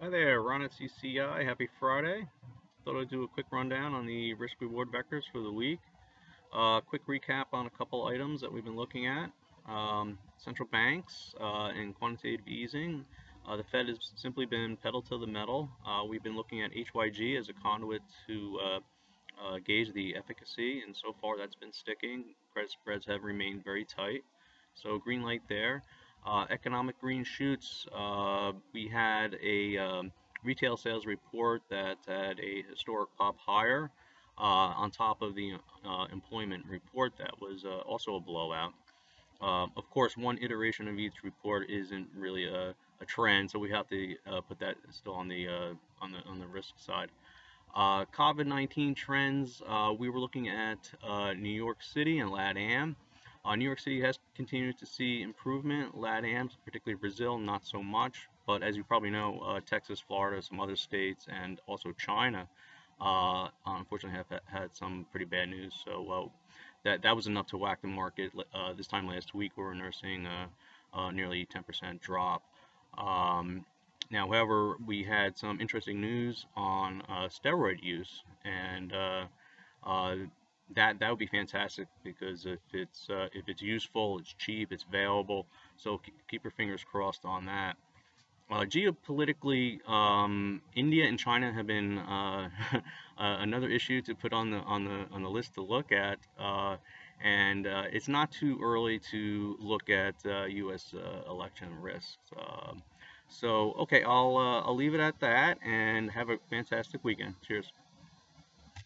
Hi there, Ron at CCI. Happy Friday. Thought I'd do a quick rundown on the risk reward vectors for the week. Quick recap on a couple items that we've been looking at. Central banks and quantitative easing. The Fed has simply been pedal to the metal. We've been looking at HYG as a conduit to gauge the efficacy, and so far that's been sticking. Credit spreads have remained very tight. So green light there. Economic green shoots. We had a retail sales report that had a historic pop higher on top of the employment report that was also a blowout. Of course, one iteration of each report isn't really a trend, so we have to put that still on the risk side. COVID-19 trends, we were looking at New York City and LatAm. New York City has continued to see improvement. LatAm, particularly Brazil, not so much. But as you probably know, Texas, Florida, some other states, and also China, unfortunately, have had some pretty bad news. So that was enough to whack the market. This time last week, we were nursing nearly 10% drop. Now, however, we had some interesting news on steroid use, and that would be fantastic because if it's useful, it's cheap, it's available. So keep your fingers crossed on that. Geopolitically, India and China have been another issue to put on the list to look at, and it's not too early to look at U.S. Election risks. So okay, I'll leave it at that, and have a fantastic weekend. Cheers.